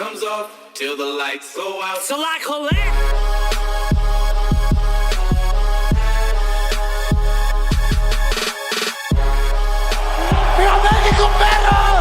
comes off till the lights go out. So like ¡Viva México, perro!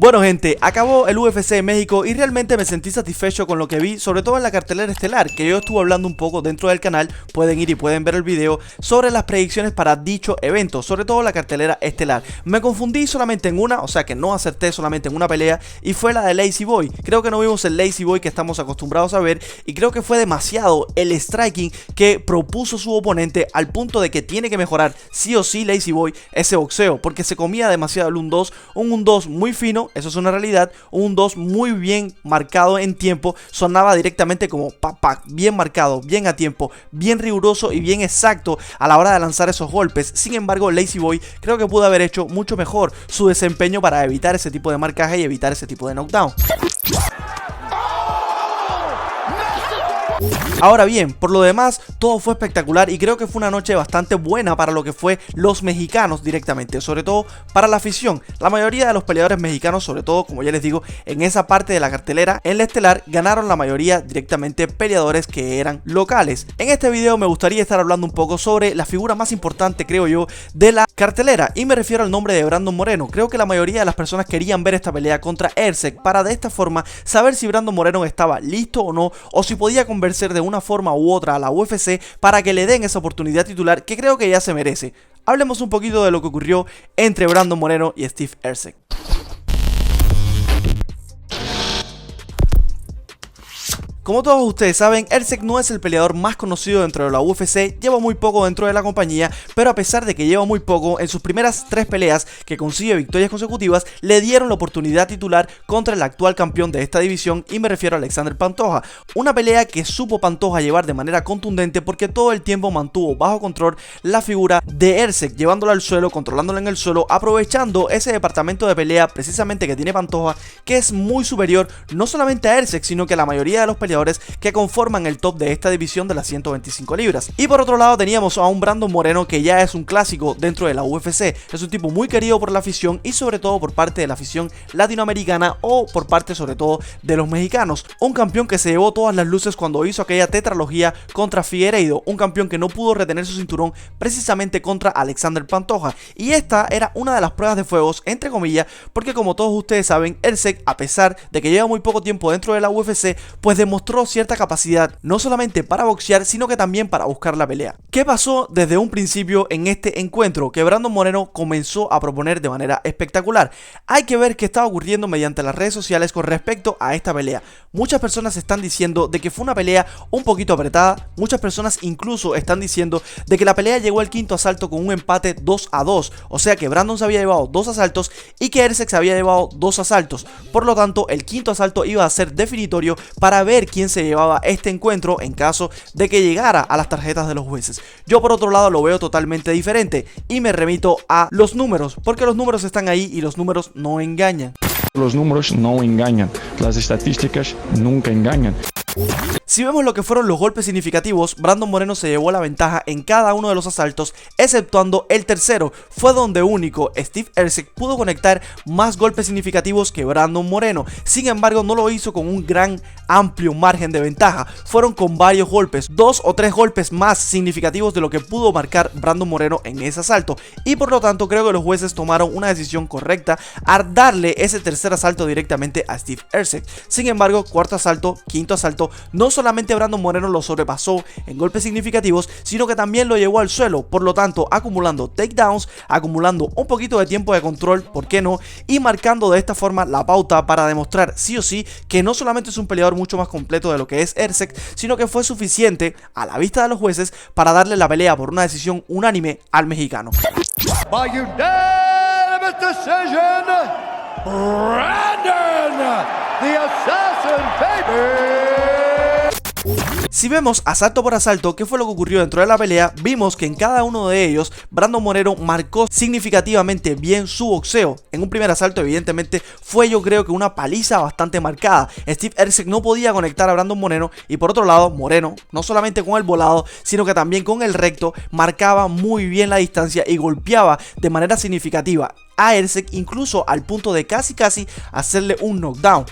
Bueno gente, acabó el UFC de México y realmente me sentí satisfecho con lo que vi, sobre todo en la cartelera estelar, que yo estuve hablando un poco dentro del canal, pueden ir y pueden ver el video sobre las predicciones para dicho evento, sobre todo la cartelera estelar. Me confundí solamente en una, o sea que no acerté solamente en una pelea, y fue la de Lazy Boy. Creo que no vimos el Lazy Boy que estamos acostumbrados a ver, y creo que fue demasiado el striking que propuso su oponente, al punto de que tiene que mejorar sí o sí Lazy Boy ese boxeo, porque se comía demasiado el 1-2, un 1-2 muy fino. Eso es una realidad, un 2 muy bien marcado en tiempo, sonaba directamente como papac, bien marcado, bien a tiempo, bien riguroso y bien exacto a la hora de lanzar esos golpes. Sin embargo, Lazy Boy creo que pudo haber hecho mucho mejor su desempeño para evitar ese tipo de marcaje y evitar ese tipo de knockdown. Ahora bien, por lo demás, todo fue espectacular y creo que fue una noche bastante buena para lo que fue los mexicanos directamente, sobre todo para la afición. La mayoría de los peleadores mexicanos, sobre todo, como ya les digo, en esa parte de la cartelera, en la estelar, ganaron la mayoría directamente peleadores que eran locales. En este video me gustaría estar hablando un poco sobre la figura más importante, creo yo, de la cartelera, y me refiero al nombre de Brandon Moreno. Creo que la mayoría de las personas querían ver esta pelea contra Erceg para de esta forma saber si Brandon Moreno estaba listo o no, o si podía convencer de una forma u otra a la UFC para que le den esa oportunidad titular que creo que ya se merece. Hablemos un poquito de lo que ocurrió entre Brandon Moreno y Steve Erceg. Como todos ustedes saben, Erceg no es el peleador más conocido dentro de la UFC, lleva muy poco dentro de la compañía, pero a pesar de que lleva muy poco, en sus primeras 3 peleas que consigue victorias consecutivas, le dieron la oportunidad titular contra el actual campeón de esta división, y me refiero a Alexander Pantoja. Una pelea que supo Pantoja llevar de manera contundente porque todo el tiempo mantuvo bajo control la figura de Erceg, llevándola al suelo, controlándola en el suelo, aprovechando ese departamento de pelea precisamente que tiene Pantoja, que es muy superior no solamente a Erceg, sino que a la mayoría de los peleadores que conforman el top de esta división de las 125 libras. Y por otro lado teníamos a un Brandon Moreno que ya es un clásico dentro de la UFC, es un tipo muy querido por la afición y sobre todo por parte de la afición latinoamericana o por parte sobre todo de los mexicanos. Un campeón que se llevó todas las luces cuando hizo aquella tetralogía contra Figueiredo, un campeón que no pudo retener su cinturón precisamente contra Alexander Pantoja, y esta era una de las pruebas de fuegos entre comillas, porque como todos ustedes saben, Erceg, a pesar de que lleva muy poco tiempo dentro de la UFC, pues demostró cierta capacidad no solamente para boxear, sino que también para buscar la pelea. ¿Qué pasó desde un principio en este encuentro? Que Brandon Moreno comenzó a proponer de manera espectacular. Hay que ver qué estaba ocurriendo mediante las redes sociales con respecto a esta pelea. Muchas personas están diciendo de que fue una pelea un poquito apretada, muchas personas incluso están diciendo de que la pelea llegó al quinto asalto con un empate 2-2, o sea que Brandon se había llevado 2 asaltos y que Erceg se había llevado 2 asaltos, por lo tanto el quinto asalto iba a ser definitorio para ver quién se llevaba este encuentro en caso de que llegara a las tarjetas de los jueces. Yo por otro lado lo veo totalmente diferente y me remito a los números, porque los números están ahí y los números no engañan. Los números no engañan, las estadísticas nunca engañan. Si vemos lo que fueron los golpes significativos, Brandon Moreno se llevó la ventaja en cada uno de los asaltos, exceptuando el tercero. Fue donde único Steve Erceg pudo conectar más golpes significativos que Brandon Moreno. Sin embargo, no lo hizo con un gran amplio margen de ventaja. Fueron con varios golpes, 2 o 3 golpes más significativos de lo que pudo marcar Brandon Moreno en ese asalto. Y por lo tanto, creo que los jueces tomaron una decisión correcta al darle ese tercer asalto directamente a Steve Erceg. Sin embargo, cuarto asalto, quinto asalto, no solamente Brandon Moreno lo sobrepasó en golpes significativos, sino que también lo llevó al suelo, por lo tanto acumulando takedowns, acumulando un poquito de tiempo de control, ¿por qué no? Y marcando de esta forma la pauta para demostrar sí o sí que no solamente es un peleador mucho más completo de lo que es Erceg, sino que fue suficiente a la vista de los jueces para darle la pelea por una decisión unánime al mexicano. By unanimous decision, Brandon, the Assassin, baby! Si vemos asalto por asalto qué fue lo que ocurrió dentro de la pelea, vimos que en cada uno de ellos Brandon Moreno marcó significativamente bien su boxeo. En un primer asalto evidentemente fue, yo creo que una paliza bastante marcada. Steve Erceg no podía conectar a Brandon Moreno, y por otro lado Moreno, no solamente con el volado, sino que también con el recto, marcaba muy bien la distancia y golpeaba de manera significativa a Erceg, incluso al punto de casi hacerle un knockdown.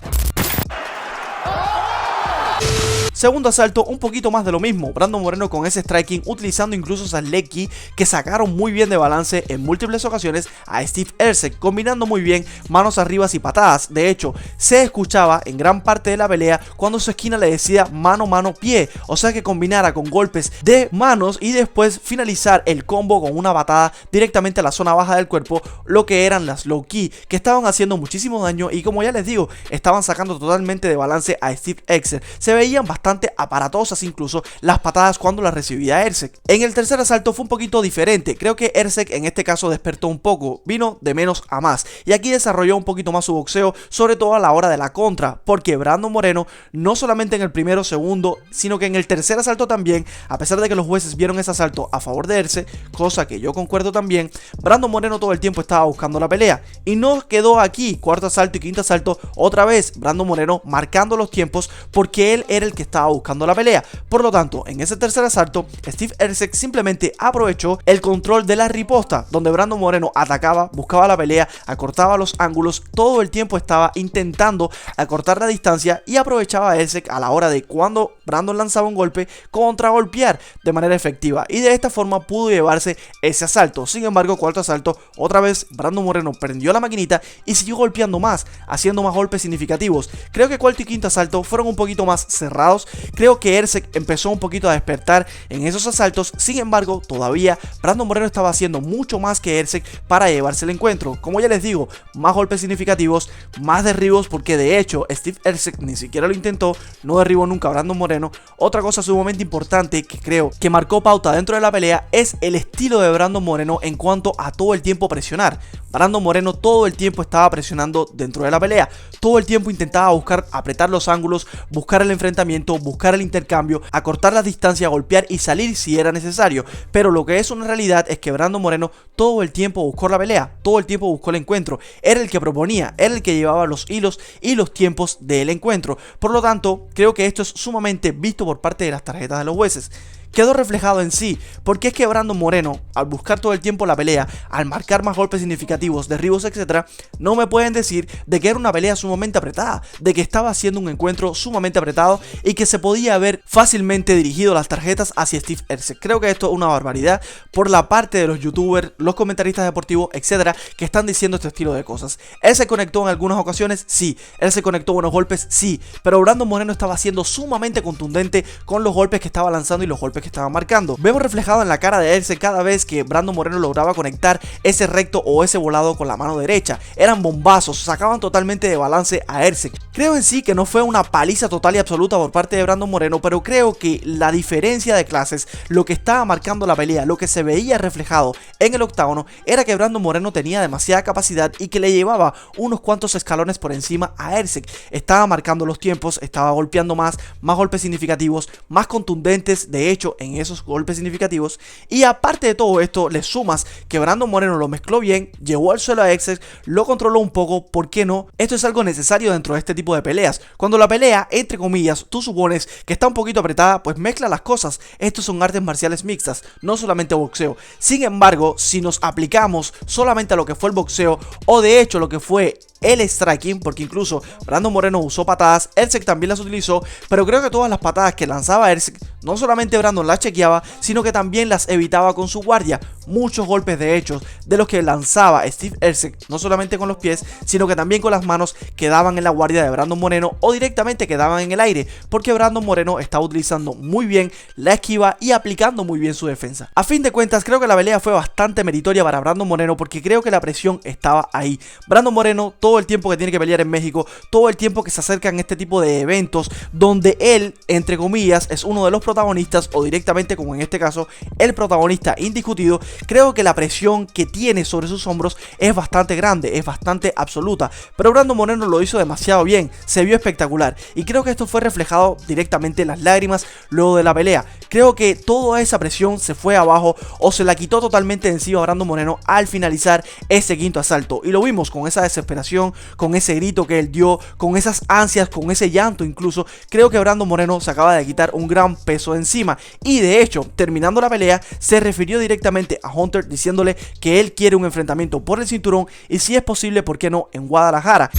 Segundo asalto, un poquito más de lo mismo. Brandon Moreno con ese striking, utilizando incluso esas leg key que sacaron muy bien de balance en múltiples ocasiones a Steve Erceg, combinando muy bien manos arriba y patadas. De hecho, se escuchaba en gran parte de la pelea cuando su esquina le decía mano, mano, pie. O sea que combinara con golpes de manos y después finalizar el combo con una patada directamente a la zona baja del cuerpo, lo que eran las low key, que estaban haciendo muchísimo daño y, como ya les digo, estaban sacando totalmente de balance a Steve Erceg. Se veían bastante aparatosas incluso las patadas cuando las recibía Erceg. En el tercer asalto fue un poquito diferente. Creo que Erceg en este caso despertó un poco, vino de menos a más, y aquí desarrolló un poquito más su boxeo, sobre todo a la hora de la contra, porque Brandon Moreno no solamente en el primero, segundo, sino que en el tercer asalto también, a pesar de que los jueces vieron ese asalto a favor de Erceg, cosa que yo concuerdo también, Brandon Moreno todo el tiempo estaba buscando la pelea, y no quedó aquí. Cuarto asalto y quinto asalto, otra vez Brandon Moreno marcando los tiempos, porque él era el que estaba buscando la pelea. Por lo tanto, en ese tercer asalto, Steve Erceg simplemente aprovechó el control de la riposta, donde Brandon Moreno atacaba, buscaba la pelea, acortaba los ángulos, todo el tiempo estaba intentando acortar la distancia, y aprovechaba a Erceg a la hora de cuando Brandon lanzaba un golpe, contragolpear de manera efectiva, y de esta forma pudo llevarse ese asalto. Sin embargo, cuarto asalto, otra vez Brandon Moreno prendió la maquinita y siguió golpeando más, haciendo más golpes significativos. Creo que cuarto y quinto asalto fueron un poquito más cerrados. Creo que Erceg empezó un poquito a despertar en esos asaltos. Sin embargo, todavía Brandon Moreno estaba haciendo mucho más que Erceg para llevarse el encuentro. Como ya les digo, más golpes significativos, más derribos, porque de hecho Steve Erceg ni siquiera lo intentó, no derribó nunca a Brandon Moreno. Otra cosa sumamente importante que creo que marcó pauta dentro de la pelea es el estilo de Brandon Moreno en cuanto a todo el tiempo presionar. Brandon Moreno todo el tiempo estaba presionando dentro de la pelea, todo el tiempo intentaba buscar apretar los ángulos, buscar el enfrentamiento, buscar el intercambio, acortar la distancia, golpear y salir si era necesario. Pero lo que es una realidad es que Brandon Moreno todo el tiempo buscó la pelea, todo el tiempo buscó el encuentro, era el que proponía, era el que llevaba los hilos y los tiempos del encuentro. Por lo tanto, creo que esto es sumamente visto por parte de las tarjetas de los jueces. Quedó reflejado en sí, porque es que Brandon Moreno, al buscar todo el tiempo la pelea, al marcar más golpes significativos, derribos, etc., no me pueden decir de que era una pelea sumamente apretada, de que estaba haciendo un encuentro sumamente apretado y que se podía haber fácilmente dirigido las tarjetas hacia Steve Erceg. Creo que esto es una barbaridad por la parte de los youtubers, los comentaristas deportivos, etc., que están diciendo este estilo de cosas. Él se conectó en algunas ocasiones, sí. Él se conectó buenos golpes, sí. Pero Brandon Moreno estaba siendo sumamente contundente con los golpes que estaba lanzando y los golpes que estaban marcando. Vemos reflejado en la cara de Erceg cada vez que Brandon Moreno lograba conectar ese recto o ese volado con la mano derecha. Eran bombazos, sacaban totalmente de balance a Erceg. Creo en sí que no fue una paliza total y absoluta por parte de Brandon Moreno, pero creo que la diferencia de clases, lo que estaba marcando la pelea, lo que se veía reflejado en el octágono, era que Brandon Moreno tenía demasiada capacidad y que le llevaba unos cuantos escalones por encima a Erceg. Estaba marcando los tiempos, estaba golpeando más golpes significativos, más contundentes, de hecho, en esos golpes significativos. Y aparte de todo esto, le sumas que Brandon Moreno lo mezcló bien, llevó al suelo a Erceg, lo controló un poco. ¿Por qué no? Esto es algo necesario dentro de este tipo de peleas. Cuando la pelea, entre comillas, tú supones que está un poquito apretada, pues mezcla las cosas. Estos son artes marciales mixtas, no solamente boxeo. Sin embargo, si nos aplicamos solamente a lo que fue el boxeo, o de hecho lo que fue el striking, porque incluso Brandon Moreno usó patadas, Erceg también las utilizó, pero creo que todas las patadas que lanzaba Erceg, no solamente Brandon las chequeaba, sino que también las evitaba con su guardia. Muchos golpes de hecho de los que lanzaba Steve Erceg, no solamente con los pies, sino que también con las manos, quedaban en la guardia de Brandon Moreno o directamente quedaban en el aire, porque Brandon Moreno estaba utilizando muy bien la esquiva y aplicando muy bien su defensa. A fin de cuentas, creo que la pelea fue bastante meritoria para Brandon Moreno, porque creo que la presión estaba ahí. Brandon Moreno todo el tiempo que tiene que pelear en México, todo el tiempo que se acercan este tipo de eventos donde él, entre comillas, es uno de los protagonistas o directamente, como en este caso, el protagonista indiscutido, creo que la presión que tiene sobre sus hombros es bastante grande, es bastante absoluta, pero Brandon Moreno lo hizo demasiado bien, se vio espectacular y creo que esto fue reflejado directamente en las lágrimas luego de la pelea. Creo que toda esa presión se fue abajo o se la quitó totalmente de encima a Brandon Moreno al finalizar ese quinto asalto, y lo vimos con esa desesperación, con ese grito que él dio, con esas ansias, con ese llanto incluso. Creo que Brandon Moreno se acaba de quitar un gran peso de encima y de hecho, terminando la pelea, se refirió directamente a Hunter diciéndole que él quiere un enfrentamiento por el cinturón y si es posible, ¿por qué no en Guadalajara?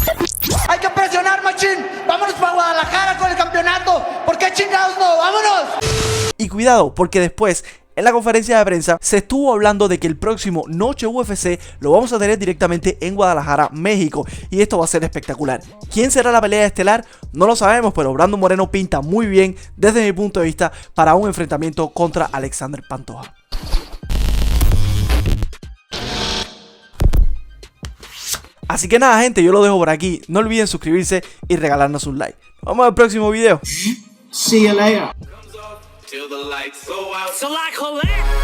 Hay que presionar, machín. Vámonos para Guadalajara con el campeonato. ¿Por qué chingados no? ¡Vámonos! Y cuidado, porque después, en la conferencia de prensa, se estuvo hablando de que el próximo Noche UFC lo vamos a tener directamente en Guadalajara, México, y esto va a ser espectacular. ¿Quién será la pelea estelar? No lo sabemos, pero Brandon Moreno pinta muy bien, desde mi punto de vista, para un enfrentamiento contra Alexander Pantoja. Así que nada, gente, yo lo dejo por aquí. No olviden suscribirse y regalarnos un like. Nos vemos en el próximo video. Comes off till the lights go out. So like Colette.